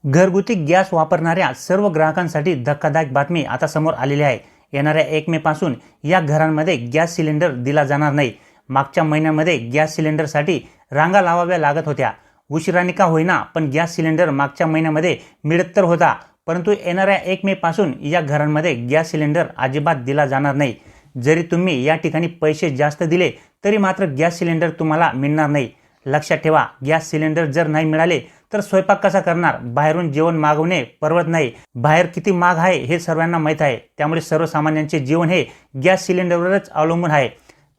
घरगुती गॅस वापरणाऱ्या सर्व ग्राहकांसाठी धक्कादायक बातमी आता समोर आलेली आहे। येणाऱ्या 1 मे पासून या घरांमध्ये गॅस सिलेंडर दिला जाणार नाही। मागच्या महिन्यांमध्ये गॅस सिलेंडरसाठी रांगा लावाव्या लागत होत्या। उशिराने का होईना पण गॅस सिलेंडर मागच्या महिन्यामध्ये मिळत तर होता, परंतु येणाऱ्या 1 मे पासून या घरांमध्ये गॅस सिलेंडर अजिबात दिला जाणार नाही। जरी तुम्ही या ठिकाणी पैसे जास्त दिले तरी मात्र गॅस सिलेंडर तुम्हाला मिळणार नाही। लक्षात ठेवा, गॅस सिलेंडर जर नाही मिळाले तर स्वयंपाक कसा करणार? बाहेरून जेवण मागवणे परवडत नाही। बाहेर किती महाग आहे हे सर्वांना माहीत आहे। त्यामुळे सर्वसामान्यांचे जीवन हे गॅस सिलेंडरवरच अवलंबून आहे।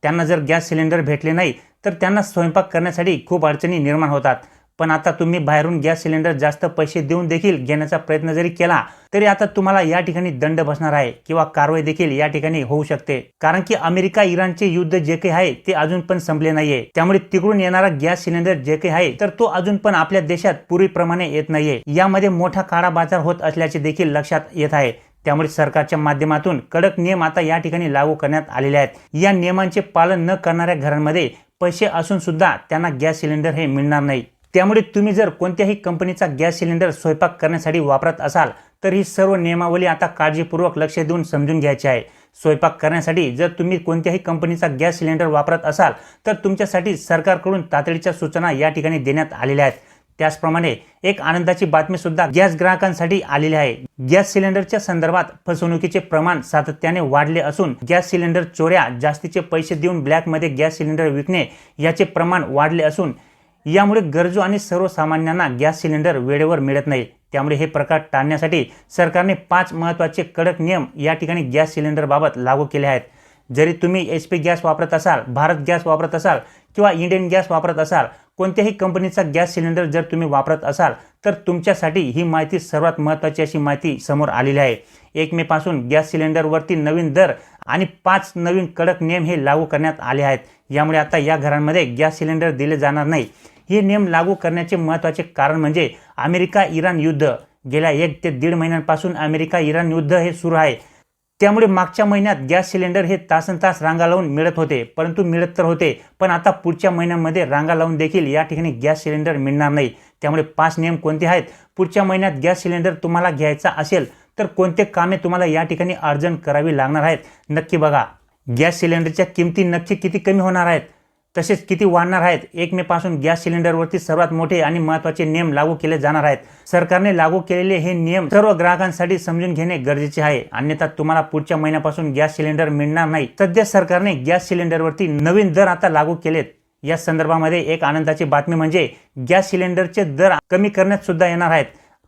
त्यांना जर गॅस सिलेंडर भेटले नाही तर त्यांना स्वयंपाक करण्यासाठी खूप अडचणी निर्माण होतात। पण आता तुम्ही बाहेरून गॅस सिलेंडर जास्त पैसे देऊन देखील घेण्याचा प्रयत्न जरी केला तरी आता तुम्हाला या ठिकाणी दंड बसणार आहे किंवा कारवाई देखील या ठिकाणी होऊ शकते। कारण की अमेरिका इराणचे युद्ध जे काही आहे ते अजून पण संपले नाहीये। त्यामुळे तिकडून येणारा गॅस सिलेंडर जे काही आहे तर तो अजून पण आपल्या देशात पूर्वीप्रमाणे येत नाहीये। यामध्ये मोठा काळा बाजार होत असल्याचे देखील लक्षात येत आहे। त्यामुळे सरकारच्या माध्यमातून कडक नियम आता या ठिकाणी लागू करण्यात आलेले आहेत। या नियमांचे पालन न करणाऱ्या घरांमध्ये पैसे असून सुद्धा त्यांना गॅस सिलेंडर हे मिळणार नाही। त्यामुळे तुम्ही जर कोणत्याही कंपनीचा गॅस सिलेंडर स्वयंपाक करण्यासाठी वापरत असाल तर ही सर्व नियमावली आता काळजीपूर्वक लक्ष देऊन समजून घ्यायची आहे। स्वयंपाक करण्यासाठी जर तुम्ही कोणत्याही कंपनीचा गॅस सिलेंडर वापरत असाल तर तुमच्यासाठी सरकारकडून तातडीच्या सूचना या ठिकाणी देण्यात आलेल्या आहेत। त्याचप्रमाणे एक आनंदाची बातमी सुद्धा गॅस ग्राहकांसाठी आलेली आहे। गॅस सिलेंडरच्या संदर्भात फसवणुकीचे प्रमाण सातत्याने वाढले असून गॅस सिलेंडर चोऱ्या, जास्तीचे पैसे देऊन ब्लॅकमध्ये गॅस सिलेंडर विकणे याचे प्रमाण वाढले असून यामुळे गरजू आणि सर्वसामान्यांना गॅस सिलेंडर वेळेवर मिळत नाही। त्यामुळे हे प्रकार टाळण्यासाठी सरकारने 5 महत्त्वाचे कडक नियम या ठिकाणी गॅस सिलेंडर बाबत लागू केले आहेत। जरी तुम्ही HP गॅस वापरत असाल, भारत गॅस वापरत असाल किंवा इंडियन गॅस वापरत असाल, कोणत्याही कंपनीचा गॅस सिलेंडर जर तुम्ही वापरत असाल तर तुमच्यासाठी ही माहिती सर्वात महत्त्वाची अशी माहिती समोर आलेली आहे। 1 मे पासून गॅस सिलेंडरवरती नवीन दर आणि 5 नवीन कडक नियम हे लागू करण्यात आले आहेत। यामुळे आता या घरांमध्ये गॅस सिलेंडर दिले जाणार नाही। हे नियम लागू करण्याचे महत्त्वाचे कारण म्हणजे अमेरिका इराण युद्ध। गेल्या 1 ते 1.5 महिन्यांपासून अमेरिका इराण युद्ध हे सुरू आहे। त्यामुळे मागच्या महिन्यात गॅस सिलेंडर हे तासनतास रांगा लावून मिळत होते, परंतु मिळत तर होते, पण आता पुढच्या महिन्यांमध्ये रांगा लावून देखील या ठिकाणी गॅस सिलेंडर मिळणार नाही। त्यामुळे 5 नियम कोणते आहेत? पुढच्या महिन्यात गॅस सिलेंडर तुम्हाला घ्यायचा असेल तर कोणते कामे तुम्हाला या ठिकाणी अर्जंट करावी लागणार आहेत नक्की बघा। गॅस सिलेंडरच्या किमती नक्की किती कमी होणार आहेत, तसेच किती वाढणार आहेत? 1 मे पासून गॅस सिलेंडरवरती सर्वात मोठे आणि महत्त्वाचे नियम लागू केले जाणार आहेत। सरकारने लागू केलेले हे नियम सर्व ग्राहकांसाठी समजून घेणे गरजेचे आहे, अन्यथा तुम्हाला पुढच्या महिन्यापासून गॅस सिलेंडर मिळणार नाही। सध्या सरकारने गॅस सिलेंडरवरती नवीन दर आता लागू केलेत। या संदर्भामध्ये एक आनंदाची बातमी म्हणजे गॅस सिलेंडरचे दर कमी करण्यात सुद्धा येणार आहेत।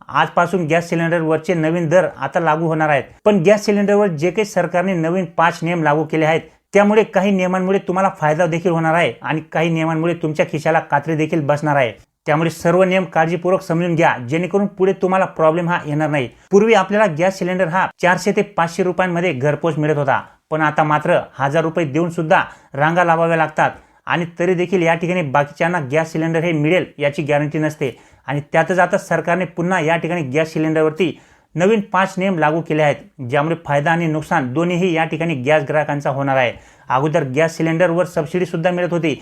आजपासून गॅस सिलेंडरवरचे नवीन दर आता लागू होणार आहेत। पण गॅस सिलेंडरवर जे काही सरकारने नवीन 5 नियम लागू केले आहेत त्यामुळे काही नियमांमुळे तुम्हाला फायदा देखील होणार आहे आणि काही नियमांमुळे तुमच्या खिशाला कात्री देखील बसणार आहे। त्यामुळे सर्व नियम काळजीपूर्वक समजून घ्या, जेणेकरून पुढे तुम्हाला प्रॉब्लेम हा येणार नाही। पूर्वी आपल्याला गॅस सिलेंडर हा 400 ते 500 रुपयांमध्ये घरपोच मिळत होता, पण आता मात्र 1000 रुपये देऊन सुद्धा रांगा लावाव्या लागतात आणि तरी देखील या ठिकाणी बाकीच्यांना गॅस सिलेंडर हे मिळेल याची गॅरंटी नसते। आणि त्यातच आता सरकारने पुन्हा या ठिकाणी गॅस सिलेंडरवरती नवीन 5 नियम लागू केले आहेत, ज्यामुळे फायदा आणि नुकसान दोन्हीही या ठिकाणी गॅस ग्राहकांचा होणार आहे। अगोदर गॅस सिलेंडरवर सबसिडी सुद्धा मिळत होती,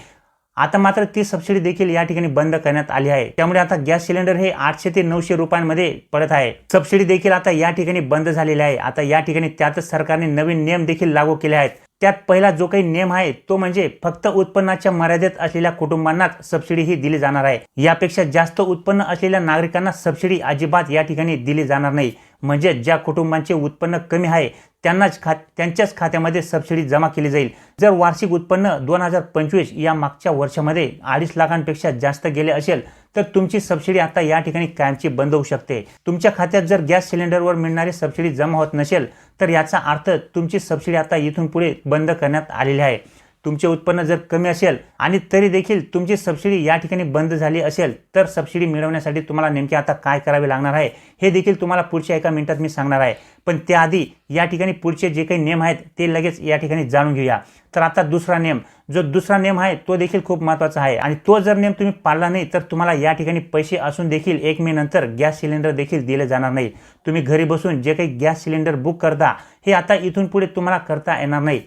आता मात्र ती सबसिडी देखील या ठिकाणी बंद करण्यात आली आहे। त्यामुळे आता गॅस सिलेंडर हे 800 ते 900 रुपयांमध्ये पडत आहे। सबसिडी देखील आता या ठिकाणी बंद झालेली आहे। आता या ठिकाणी त्यातच सरकारने नवीन नियम देखील लागू केले आहेत। त्यात पहिला जो काही नियम आहे तो म्हणजे फक्त उत्पन्नाच्या मर्यादेत असलेल्या कुटुंबांनाच सबसिडी ही दिली जाणार आहे। यापेक्षा जास्त उत्पन्न असलेल्या नागरिकांना सबसिडी अजिबात या ठिकाणी दिली जाणार नाही। म्हणजे ज्या कुटुंबांचे उत्पन्न कमी आहे त्यांच्याच खात्यामध्ये सबसिडी जमा केली जाईल। जर वार्षिक उत्पन्न 2025 या मागच्या वर्षामध्ये 2.5 लाखांपेक्षा जास्त गेले असेल तर तुमची सबसिडी आता या ठिकाणी कायमची बंद होऊ शकते। तुमच्या खात्यात जर गॅस सिलेंडरवर मिळणारी सबसिडी जमा होत नसेल तर याचा अर्थ तुमची सबसिडी आता इथून पुढे बंद करण्यात आलेली आहे। तुमचे उत्पन्न जर कमी असेल आणि तरी देखील तुमची सबसिडी या ठिकाणी बंद झाली असेल तर सबसिडी मिळवण्यासाठी तुम्हाला नेमके आता काय करावे लागणार आहे हे देखील तुम्हाला पुढच्या 1 मिनिटात मी सांगणार आहे। पण त्याआधी या ठिकाणी पुढचे जे काही नियम आहेत ते लगेच या ठिकाणी जाणून घेऊया। तर आता दुसरा नियम आहे तो देखील खूप महत्त्वाचा आहे आणि तो जर नियम तुम्ही पाळला नाही तर तुम्हाला या ठिकाणी पैसे असून देखील 1 मे नंतर गॅस सिलेंडर देखील दिले जाणार नाही। तुम्ही घरी बसून जे काही गॅस सिलेंडर बुक करता हे आता इथून पुढे तुम्हाला करता येणार नाही।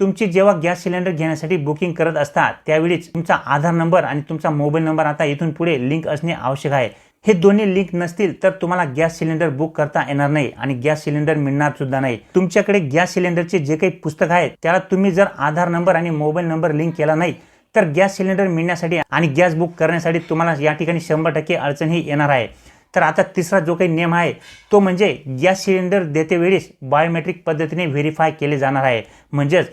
तुमची जेव्हा गॅस सिलेंडर घेण्यासाठी बुकिंग करत असता त्यावेळीच तुमचा आधार नंबर आणि तुमचा मोबाईल नंबर आता इथून पुढे लिंक असणे आवश्यक आहे। हे दोन्ही लिंक नसतील तर तुम्हाला गॅस सिलेंडर बुक करता येणार नाही आणि गॅस सिलेंडर मिळणार सुद्धा नाही. तुमच्याकडे गॅस सिलेंडरचे जे काही पुस्तक आहे त्याला तुम्ही जर आधार नंबर आणि मोबाईल नंबर लिंक केला नाही तर गॅस सिलेंडर मिळण्यासाठी आणि गॅस बुक करण्यासाठी तुम्हाला या ठिकाणी 100% अडचणही येणार आहे. तर आता तिसरा जो काही नियम आहे तो म्हणजे गॅस सिलेंडर देते वेळेस बायोमेट्रिक पद्धतीने व्हेरीफाय केले जाणार आहे. म्हणजेच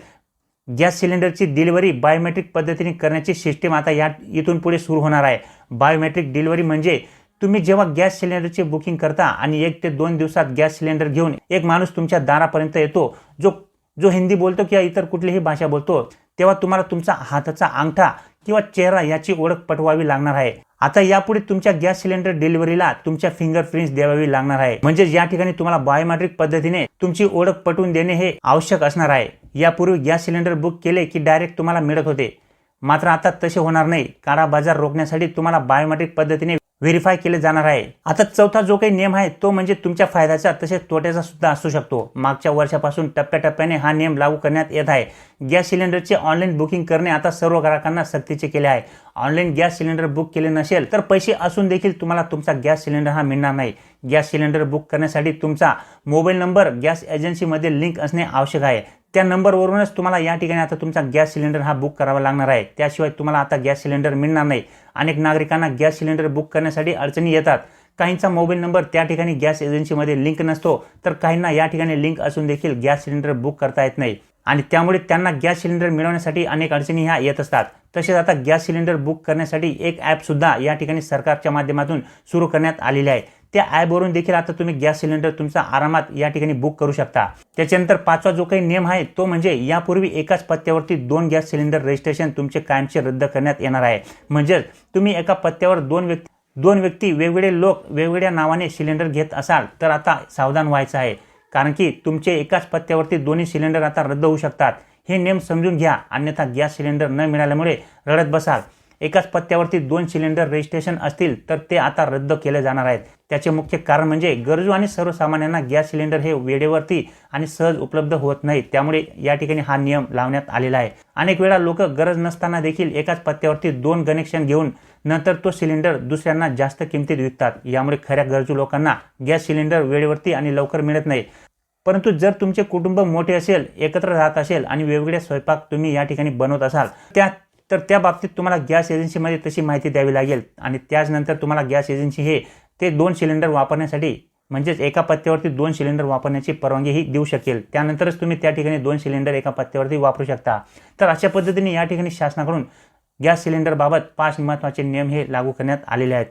गॅस सिलेंडरची डिलिव्हरी बायोमेट्रिक पद्धतीने करण्याची सिस्टीम आता इथून पुढे सुरू होणार आहे. बायोमेट्रिक डिलिव्हरी म्हणजे तुम्ही जेव्हा गॅस सिलेंडरची बुकिंग करता आणि 1 ते 2 दिवसात गॅस सिलेंडर घेऊन एक माणूस तुमच्या दारापर्यंत येतो जो हिंदी बोलतो किंवा इतर कुठलीही भाषा बोलतो, तेव्हा तुम्हाला तुमचा हाताचा अंगठा किंवा चेहरा याची ओळख पटवावी लागणार आहे. आता यापुढे तुमच्या गॅस सिलेंडर डिलिव्हरीला तुमच्या फिंगरप्रिंट्स द्यावी लागणार आहे. म्हणजे या ठिकाणी तुम्हाला बायोमेट्रिक पद्धतीने तुमची ओळख पटवून देणे हे आवश्यक असणार आहे. यापूर्वी गॅस सिलेंडर बुक केले की डायरेक्ट तुम्हाला मिळत होते, मात्र आता तसे होणार नाही. काळा बाजार रोखण्यासाठी तुम्हाला बायोमेट्रिक पद्धतीने व्हेरीफाय केले जाणार आहे. आता चौथा जो काही नियम आहे तो म्हणजे तुमच्या फायद्याचा तसेच तोट्याचा सुद्धा असू शकतो. मागच्या वर्षापासून टप्प्याटप्प्याने हा नियम लागू करण्यात येत आहे. गॅस सिलेंडरचे ऑनलाईन बुकिंग करणे आता सर्व ग्राहकांना सक्तीचे केले आहे. ऑनलाईन गॅस सिलेंडर बुक केले नसेल तर पैसे असून देखील तुम्हाला तुमचा गॅस सिलेंडर हा मिळणार नाही. गॅस सिलेंडर बुक करण्यासाठी तुमचा मोबाईल नंबर गॅस एजन्सीमध्ये लिंक असणे आवश्यक आहे. त्या नंबरवरूनच तुम्हाला या ठिकाणी आता तुमचा गॅस सिलेंडर हा बुक करावा लागणार आहे. त्याशिवाय तुम्हाला आता गॅस सिलेंडर मिळणार नाही. अनेक नागरिकांना गॅस सिलेंडर बुक करण्यासाठी अडचणी येतात. काहींचा मोबाईल नंबर त्या ठिकाणी गॅस एजन्सीमध्ये लिंक नसतो, तर काहींना या ठिकाणी लिंक असून देखील गॅस सिलेंडर बुक करता येत नाही आणि त्यामुळे त्यांना गॅस सिलेंडर मिळवण्यासाठी अनेक अडचणी ह्या येत असतात. तसेच आता गॅस सिलेंडर बुक करण्यासाठी एक ॲप सुद्धा या ठिकाणी सरकारच्या माध्यमातून सुरू करण्यात आलेले आहे. त्या ॲपवरून देखील आता तुम्ही गॅस सिलेंडर तुमचा आरामात या ठिकाणी बुक करू शकता. त्याच्यानंतर पाचवा जो काही नियम आहे तो म्हणजे यापूर्वी एकाच पत्त्यावरती 2 गॅस सिलेंडर रजिस्ट्रेशन तुमचे कायमचे रद्द करण्यात येणार आहे. म्हणजेच तुम्ही एका पत्त्यावर दोन व्यक्ती वेगवेगळे लोक वेगवेगळ्या नावाने सिलेंडर घेत असाल तर आता सावधान व्हायचं आहे, कारण की तुमचे एकाच पत्त्यावरती दोन्ही सिलेंडर आता रद्द होऊ शकतात. हे नियम समजून घ्या, अन्यथा गॅस सिलेंडर न मिळाल्यामुळे रडत बसाल. एकाच पत्त्यावरती 2 सिलेंडर रजिस्ट्रेशन असतील तर ते आता रद्द केले जाणार आहेत. त्याचे मुख्य कारण म्हणजे गरजू आणि सर्वसामान्यांना गॅस सिलेंडर हे वेळेवरती आणि सहज उपलब्ध होत नाही. त्यामुळे या ठिकाणी हा नियम लावण्यात आलेला आहे. अनेक वेळा लोक गरज नसताना देखील एकाच पत्त्यावरती 2 कनेक्शन घेऊन नंतर तो सिलेंडर दुसऱ्यांना जास्त किमतीत विकतात. यामुळे खऱ्या गरजू लोकांना गॅस सिलेंडर वेळेवरती आणि लवकर मिळत नाही. परंतु जर तुमचे कुटुंब मोठे असेल, एकत्र राहत असेल आणि वेगवेगळे स्वयंपाक तुम्ही या ठिकाणी बनवत असाल तर त्या बाबतीत तुम्हाला गॅस एजन्सीमध्ये तशी माहिती द्यावी लागेल आणि त्याचनंतर तुम्हाला गॅस एजन्सी ते 2 सिलेंडर वापरण्यासाठी म्हणजेच एका पत्त्यावरती 2 सिलेंडर वापरण्याची परवानगीही देऊ शकेल. त्यानंतरच तुम्ही त्या ठिकाणी 2 सिलेंडर एका पत्त्यावरती वापरू शकता. तर अशा पद्धतीने या ठिकाणी शासनाकडून गॅस सिलेंडरबाबत 5 महत्त्वाचे नियम हे लागू करण्यात आलेले आहेत.